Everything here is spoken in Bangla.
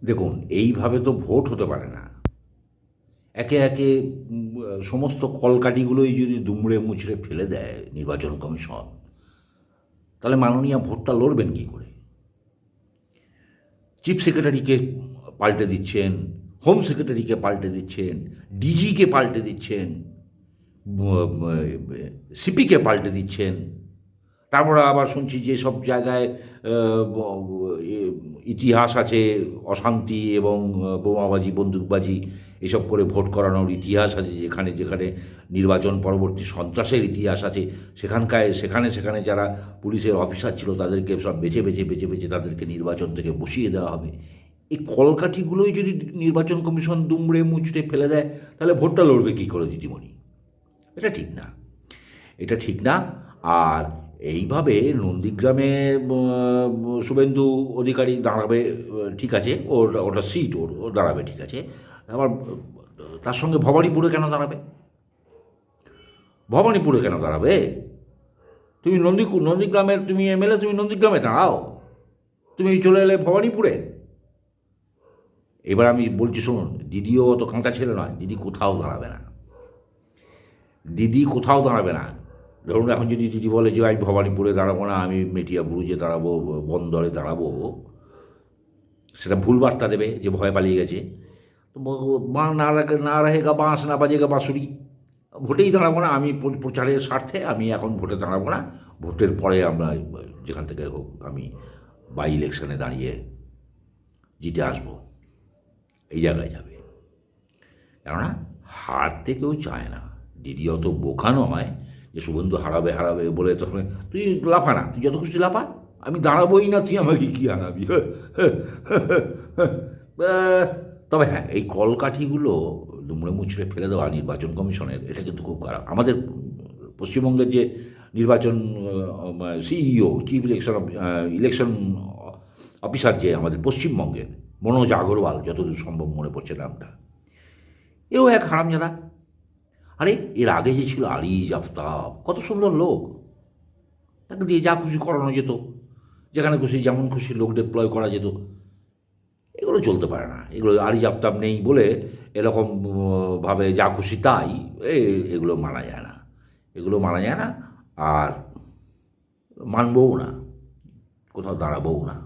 দেখুন, এইভাবে তো ভোট হতে পারে না। একে একে সমস্ত কলকাঠিগুলোই যদি দুমড়ে মুচড়ে ফেলে দেয় নির্বাচন কমিশন, তাহলে মাননীয় ভোটটা লড়বেন কী করে? চিফ সেক্রেটারিকে পাল্টে দিচ্ছেন, হোম সেক্রেটারিকে পাল্টে দিচ্ছেন, ডিজিকে পাল্টে দিচ্ছেন, সিপিকে পাল্টে দিচ্ছেন। তারপরে আবার শুনছি যে সব জায়গায় ইতিহাস আছে অশান্তি এবং বোমাবাজি বন্দুকবাজি এসব করে ভোট করানোর ইতিহাস আছে, যেখানে যেখানে নির্বাচন পরবর্তী সন্ত্রাসের ইতিহাস আছে, সেখানে সেখানে যারা পুলিশের অফিসার ছিল তাদেরকে সব বেছে বেছে বেছে বেছে তাদেরকে নির্বাচন থেকে বসিয়ে দেওয়া হবে। এই কলকাঠিগুলোই যদি নির্বাচন কমিশন দুমড়ে মুচড়ে ফেলে দেয়, তাহলে ভোটটা লড়বে কী করে দিদিমণি? এটা ঠিক না, এটা ঠিক না। আর এইভাবে নন্দীগ্রামে শুভেন্দু অধিকারী দাঁড়াবে, ঠিক আছে, ওটা সিট ওর দাঁড়াবে, ঠিক আছে। আবার তার সঙ্গে ভবানীপুরে কেন দাঁড়াবে? ভবানীপুরে কেন দাঁড়াবে? তুমি নন্দীগ্রামের তুমি এমএলএ, তুমি নন্দীগ্রামে দাঁড়াও, তুমি চলে এলে ভবানীপুরে। এবার আমি বলছি শুনুন, দিদিও অত কাঁটা ছেলে নয়, দিদি কোথাও দাঁড়াবে না, দিদি কোথাও দাঁড়াবে না। ধরুন এখন যদি দিদি বলে যে আমি ভবানীপুরে দাঁড়াবো না, আমি মেটিয়া বুরুজে দাঁড়াবো, বন্দরে দাঁড়াবো, সেটা ভুল বার্তা দেবে যে ভয় পালিয়ে গেছে। তো না রাহেগা বাঁশ না বাজেগা বাঁশুরি, ভোটেই দাঁড়াবো না আমি, প্রচারের স্বার্থে আমি এখন ভোটে দাঁড়াবো না, ভোটের পরে আমরা যেখান থেকে হোক আমি বাই ইলেকশনে দাঁড়িয়ে জিতে আসবো, এই জায়গায় যাবে। কেননা হারতে কেউ চায় না। দিদি অত বোকা নয় যে শুভেন্দু হারাবে হারাবে বলে তখন তুই লাফা না, তুই যত খুশি লাফা, আমি দাঁড়াবোই না, তুই আমাকে কী আনাবি। তবে হ্যাঁ, এই কলকাঠিগুলো দুমড়ে মুচড়ে ফেলে দেওয়া নির্বাচন কমিশনের, এটা কিন্তু খুব খারাপ। আমাদের পশ্চিমবঙ্গের যে নির্বাচন সিইও, চিফ ইলেকশন অফিসার যে আমাদের পশ্চিমবঙ্গের, মনোজ আগরওয়াল, যতদূর সম্ভব মনে পড়ছে নামটা, এও এক হারামজাদা। আরে এর আগে যে ছিল আরিজ আফতাব, কত সুন্দর লোক, তাকে দিয়ে যা খুশি করানো যেত, যেখানে খুশি যেমন খুশি লোক ডিপ্লয় করা যেত। এগুলো চলতে পারে না, এগুলো আরিজ আফতাব নেই বলে এরকম ভাবে যা খুশি তাই, এগুলো মানা যায় না, এগুলো মানা যায় না। আর মানবও না, কোথাও দাঁড়াবও না।